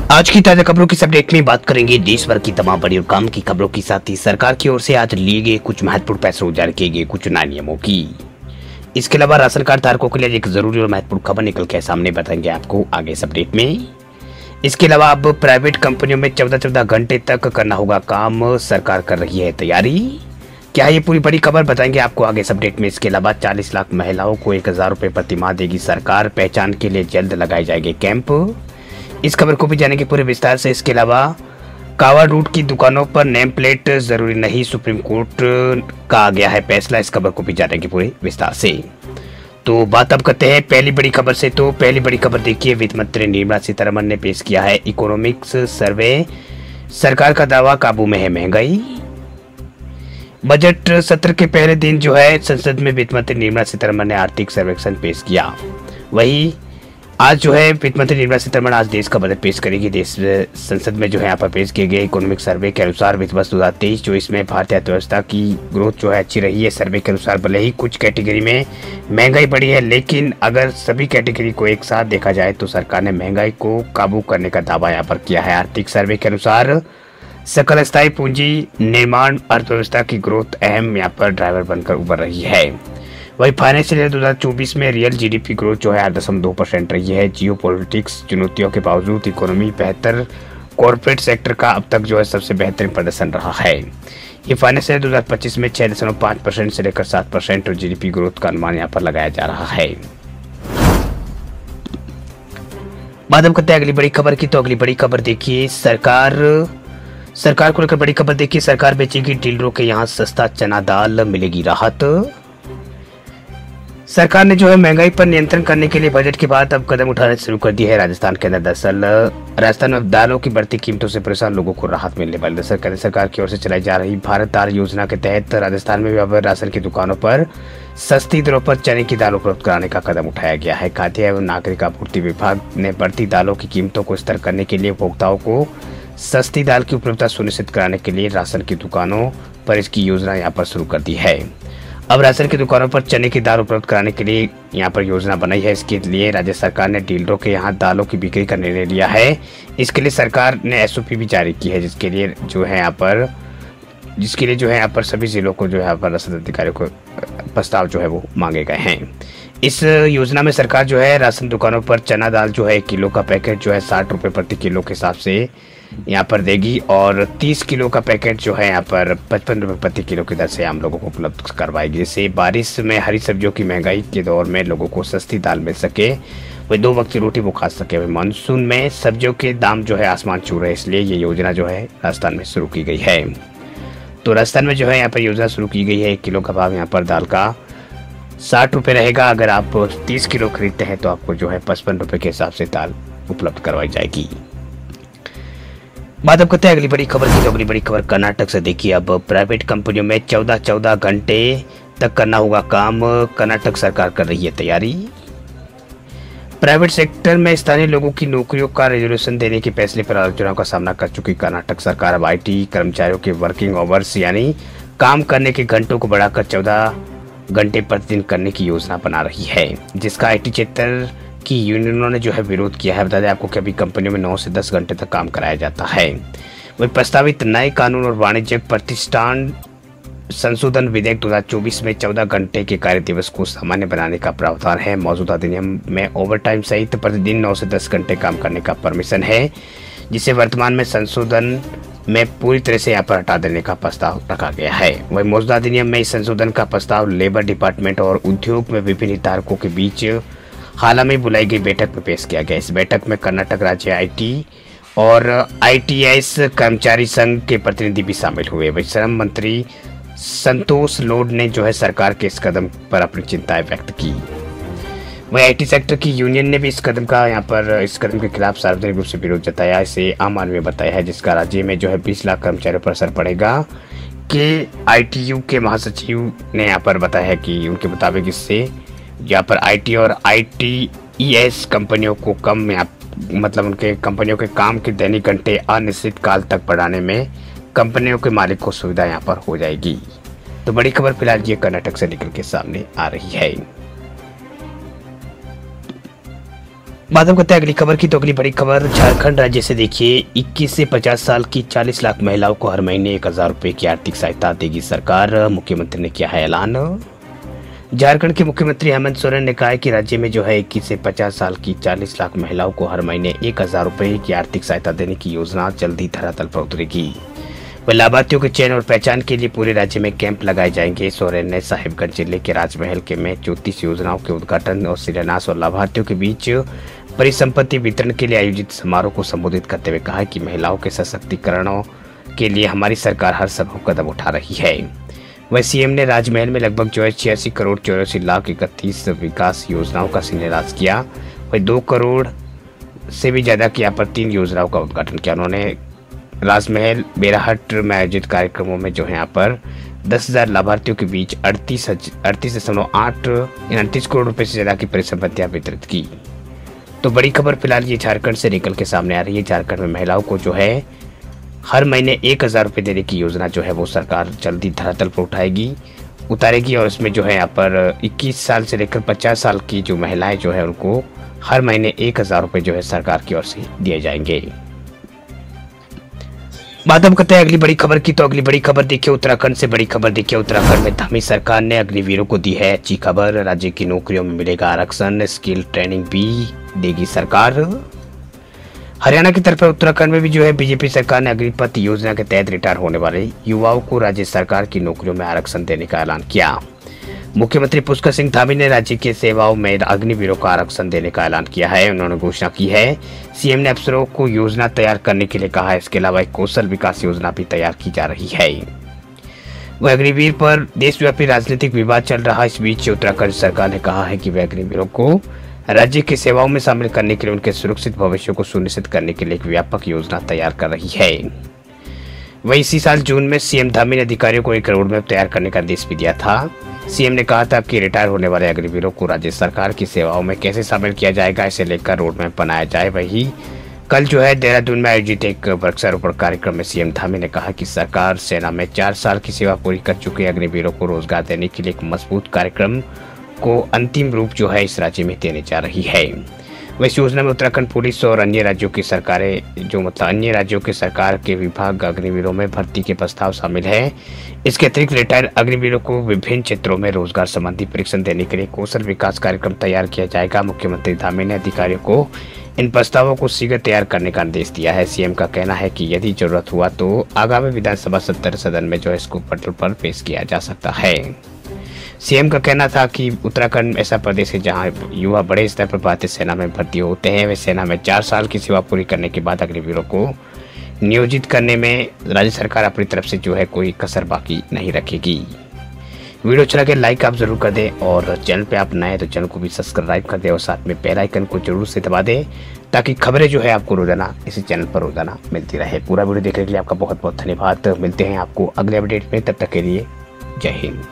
आज की ताजा खबरों की अपडेट में बात करेंगे देश भर की तमाम बड़ी और काम की खबरों के साथ ही सरकार की ओर से आज लिए गए कुछ महत्वपूर्ण फैसलों जारी किए गए कुछ नए नियमों की। इसके अलावा राशन कार्ड धारकों के लिए एक जरूरी और महत्वपूर्ण खबर निकल के सामने बताएंगे आपको आगे इस अपडेट में। इसके अलावा अब प्राइवेट कंपनियों में 14-14 घंटे तक करना होगा काम, सरकार कर रही है तैयारी। क्या ये पूरी बड़ी खबर बताएंगे आपको आगे इस अपडेट में। इसके अलावा 40 लाख महिलाओं को 1000 रुपए प्रति माह देगी सरकार, पहचान के लिए जल्द लगाए जाएंगे कैंप। इस खबर को भी जानेंगे पूरे विस्तार से। इसके अलावा कावा रूट की दुकानों पर नेम प्लेट जरूरी नहीं, सुप्रीम कोर्ट का आ गया है फैसला। इस खबर को भी जानेंगे पूरे विस्तार से। तो बात अब करते हैं पहली बड़ी खबर से। तो पहली बड़ी खबर देखिए, वित्त मंत्री निर्मला सीतारमण ने पेश किया है इकोनॉमिक्स सर्वे, सरकार का दावा काबू में है महंगाई। बजट सत्र के पहले दिन जो है संसद में वित्त मंत्री निर्मला सीतारमण ने आर्थिक सर्वेक्षण पेश किया। वही आज जो है वित्त मंत्री निर्मला सीतारमण आज देश का बजट पेश करेगी। देश संसद में जो है यहाँ पर पेश किए गए इकोनॉमिक सर्वे के अनुसार वित्त वर्ष 2023-24 में भारतीय अर्थव्यवस्था की ग्रोथ जो है अच्छी रही है। सर्वे के अनुसार भले ही कुछ कैटेगरी में महंगाई बढ़ी है, लेकिन अगर सभी कैटेगरी को एक साथ देखा जाए तो सरकार ने महंगाई को काबू करने का दावा यहाँ पर किया है। आर्थिक सर्वे के अनुसार सकल स्थायी पूंजी निर्माण अर्थव्यवस्था की ग्रोथ अहम यहाँ पर ड्राइवर बनकर उभर रही है। वही फाइनेंशियल ईयर 2024 में रियल जीडीपी ग्रोथ जो है 8.2% रही है। जियो पॉलिटिक्स चुनौतियों के बावजूद इकोनॉमी बेहतर, कॉर्पोरेट सेक्टर का अब तक जो है सबसे बेहतरीन प्रदर्शन रहा है। ये फाइनेंशियल ईयर 2025 में 6.5% से लेकर 7% और जीडीपी ग्रोथ का अनुमान यहाँ पर लगाया जा रहा है। बात हम करते हैं अगली बड़ी खबर की। तो अगली बड़ी खबर देखिए, सरकार को लेकर बड़ी खबर देखिए, सरकार बेचेगी डीलरों के यहाँ सस्ता चना दाल, मिलेगी राहत। सरकार ने जो है महंगाई पर नियंत्रण करने के लिए बजट के बाद अब कदम उठाने शुरू कर दिए है राजस्थान के अंदर। दरअसल राजस्थान में दालों की बढ़ती कीमतों से परेशान लोगों को राहत मिलने वाली। दरअसल सरकार की ओर से चलाई जा रही भारत दाल योजना के तहत राजस्थान में भी अब राशन की दुकानों पर सस्ती दरों पर चने की दाल उपलब्ध कराने का कदम उठाया गया है। खाद्य एवं नागरिक आपूर्ति विभाग ने बढ़ती दालों की कीमतों को स्थिर करने के लिए उपभोक्ताओं को सस्ती दाल की उपलब्धता सुनिश्चित कराने के लिए राशन की दुकानों पर इसकी योजना यहाँ पर शुरू कर दी है। अब राशन की दुकानों पर चने की दाल उपलब्ध कराने के लिए यहाँ पर योजना बनाई है। इसके लिए राज्य सरकार ने डीलरों के यहाँ दालों की बिक्री का निर्णय लिया है। इसके लिए सरकार ने एसओपी भी जारी की है, जिसके लिए जो है यहाँ पर सभी जिलों को जो है यहाँ पर राशन अधिकारियों को प्रस्ताव जो है वो मांगे गए हैं। इस योजना में सरकार जो है राशन दुकानों पर चना दाल जो है 1 किलो का पैकेट जो है 60 रुपये प्रति किलो के हिसाब से यहाँ पर देगी, और 30 किलो का पैकेट जो है यहाँ पर 55 रुपये प्रति किलो की दर से आम लोगों को उपलब्ध करवाएगी, जिससे बारिश में हरी सब्जियों की महंगाई के दौर में लोगों को सस्ती दाल मिल सके, वे 2 वक्त की रोटी वो खा सके। मानसून में सब्जियों के दाम जो है आसमान छू रहे हैं, इसलिए ये योजना जो है राजस्थान में शुरू की गई है। तो राजस्थान में जो है यहाँ पर योजना शुरू की गई है। 1 किलो का भाव यहाँ पर दाल का 60 रुपये रहेगा। अगर आप 30 किलो खरीदते हैं तो आपको जो है 55 रुपये के हिसाब से दाल उपलब्ध करवाई जाएगी। बात अब करते हैं अगली बड़ी खबर की। तो अगली बड़ी खबर कर्नाटक से देखिए, अब प्राइवेट कंपनियों में 14-14 घंटे तक करना होगा काम, कर्नाटक सरकार कर रही है तैयारी। प्राइवेट सेक्टर में स्थानीय लोगों की नौकरियों का रिजर्वेशन देने के फैसले पर आलोचनाओं का सामना कर चुकी कर्नाटक सरकार अब आईटी कर्मचारियों के वर्किंग आवर्स यानी काम करने के घंटों को बढ़ाकर 14 घंटे प्रतिदिन करने की योजना बना रही है, जिसका आईटी क्षेत्र की यूनियनों ने जो है विरोध किया है। बता दें आपको कि अभी कंपनियों में 9 से 10 घंटे तक काम कराया जाता है। वही प्रस्तावित नए कानून और वाणिज्यिक प्रतिष्ठान संशोधन विधेयक 2024 में 14 घंटे के कार्य दिवस को सामान्य बनाने का प्रावधान है। मौजूदा अधिनियम में ओवरटाइम सहित प्रतिदिन 9 से 10 घंटे काम करने का परमिशन है, जिसे वर्तमान में संशोधन में पूरी तरह से यहाँ पर हटा देने का प्रस्ताव रखा गया है। वही मौजूदा अधिनियम में इस संशोधन का प्रस्ताव लेबर डिपार्टमेंट और उद्योग में विभिन्न हितधारकों के बीच हाल में बुलाई गई बैठक में पेश किया गया। इस बैठक में कर्नाटक राज्य आईटी और आईटीएस कर्मचारी संघ के प्रतिनिधि भी शामिल हुए। वही श्रम मंत्री संतोष लोड ने जो है सरकार के इस कदम पर अपनी चिंताएं व्यक्त की। वही आईटी सेक्टर की यूनियन ने भी इस कदम के खिलाफ सार्वजनिक रूप से विरोध जताया। इसे आम आदमी ने बताया है, जिसका राज्य में जो है 20 लाख कर्मचारियों पर असर पड़ेगा। के आईटीयू के महासचिव ने यहाँ पर बताया है कि उनके मुताबिक इससे यहाँ पर आईटी और आईटीईएस कंपनियों को उनके कंपनियों के काम के दैनिक घंटे अनिश्चित काल तक बढ़ाने में कंपनियों के मालिक को सुविधा यहाँ पर हो जाएगी। तो बड़ी खबर फिलहाल ये कर्नाटक से निकल के सामने आ रही है। बात हम करते हैं अगली खबर की। तो अगली बड़ी खबर झारखंड राज्य से देखिए, 21 से 50 साल की 40 लाख महिलाओं को हर महीने 1000 रुपए की आर्थिक सहायता देगी सरकार। मुख्यमंत्री ने किया है ऐलान। झारखंड के मुख्यमंत्री हेमंत सोरेन ने कहा है कि राज्य में जो है 21 से 50 साल की 40 लाख महिलाओं को हर महीने 1000 रुपए की आर्थिक सहायता देने की योजना जल्द ही धरातल पर उतरेगी। वह लाभार्थियों के चयन और पहचान के लिए पूरे राज्य में कैंप लगाए जाएंगे। सोरेन ने साहिबगंज जिले के राजमहल के में 34 योजनाओं के उद्घाटन और शिलान्यास और लाभार्थियों के बीच परिसंपत्ति वितरण के लिए आयोजित समारोह को संबोधित करते हुए कहा कि महिलाओं के सशक्तिकरण के लिए हमारी सरकार हर संभव कदम उठा रही है। वह सीएम ने राजमहल में लगभग 86 करोड़ 84 लाख 31 विकास योजनाओं का शिलान्यास किया। वह 2 करोड़ से भी ज्यादा की 3 योजनाओं का उद्घाटन किया। उन्होंने राजमहल बेराहट में आयोजित कार्यक्रमों में जो है यहाँ पर 10,000 लाभार्थियों के बीच 38 करोड़ रुपए से ज्यादा की परिसंपत्तियां वितरित की। तो बड़ी खबर फिलहाल ये झारखंड से निकल के सामने आ रही है। झारखंड में महिलाओं को जो है हर महीने 1000 रुपए देने की योजना जो है वो सरकार जल्दी धरातल पर उतारेगी और इसमें जो है यहाँ पर 21 साल से लेकर 50 साल की जो महिलाएं जो है उनको हर महीने 1000 रुपए जो है सरकार की ओर से दिए जाएंगे। बात हम करते हैं अगली बड़ी खबर की। तो अगली बड़ी खबर देखिए उत्तराखंड से। बड़ी खबर देखिए उत्तराखंड में धामी सरकार ने अग्निवीरों को दी है अच्छी खबर। राज्य की नौकरियों में मिलेगा आरक्षण, स्किल ट्रेनिंग भी देगी सरकार। हरियाणा की तरफ उत्तराखंड में भी जो है बीजेपी सरकार ने अग्निपथ योजना के तहत रिटायर होने वाले युवाओं को राज्य सरकार की नौकरियों में आरक्षण देने का ऐलान किया। मुख्यमंत्री पुष्कर सिंह धामी ने राज्य की सेवाओं में अग्निवीरों का आरक्षण देने का ऐलान किया है। उन्होंने घोषणा की है। सीएम ने अफसरों को योजना तैयार करने के लिए कहा है। इसके अलावा एक कौशल विकास योजना भी तैयार की जा रही है। वह अग्निवीर पर देशव्यापी राजनीतिक विवाद चल रहा है। इस बीच उत्तराखंड सरकार ने कहा है कि वह अग्निवीरों को राज्य की सेवाओं में शामिल करने के लिए उनके सुरक्षित भविष्य को सुनिश्चित करने के लिए एक व्यापक योजना तैयार कर रही है। वही इसी साल जून में सीएम धामी ने अधिकारियों को एक रोड मैप तैयार करने का आदेश भी दिया था। सीएम ने कहा था कि रिटायर होने वाले अग्निवीरों को राज्य सरकार की सेवाओं में कैसे शामिल किया जाएगा, इसे लेकर रोड मैप बनाया जाए। वही कल जो है देहरादून में आयोजित एक वृक्षारोपण कार्यक्रम में सीएम धामी ने कहा कि सरकार सेना में 4 साल की सेवा पूरी कर चुके अग्निवीरों को रोजगार देने के लिए एक मजबूत कार्यक्रम को अंतिम रूप जो है इस राज्य में देने जा रही है। इस योजना में उत्तराखंड पुलिस और अन्य राज्यों की सरकारें अन्य राज्यों के सरकार के विभाग अग्निवीरों में भर्ती के प्रस्ताव शामिल है। इसके अतिरिक्त रिटायर्ड अग्निवीरों को विभिन्न क्षेत्रों में रोजगार संबंधी प्रशिक्षण देने के लिए कौशल विकास कार्यक्रम तैयार किया जाएगा। मुख्यमंत्री धामी ने अधिकारियों को इन प्रस्तावों को शीघ्र तैयार करने का निर्देश दिया है। सीएम का कहना है कि यदि जरूरत हुआ तो आगामी विधानसभा सदन में जो है इसको पटल पर पेश किया जा सकता है। सीएम का कहना था कि उत्तराखंड ऐसा प्रदेश है जहां युवा बड़े स्तर पर भारतीय सेना में भर्ती होते हैं। वे सेना में 4 साल की सेवा पूरी करने के बाद अग्निवीरों को नियोजित करने में राज्य सरकार अपनी तरफ से जो है कोई कसर बाकी नहीं रखेगी। वीडियो अच्छा लगे लाइक आप जरूर कर दें और चैनल पे आप नए तो चैनल को भी सब्सक्राइब कर दें और साथ में बेल आइकन को जरूर से दबा दें ताकि खबरें जो है आपको रोजाना इसी चैनल पर रोजाना मिलती रहे। पूरा वीडियो देखने के लिए आपका बहुत बहुत धन्यवाद। मिलते हैं आपको अगले अपडेट में, तब तक के लिए जय हिंद।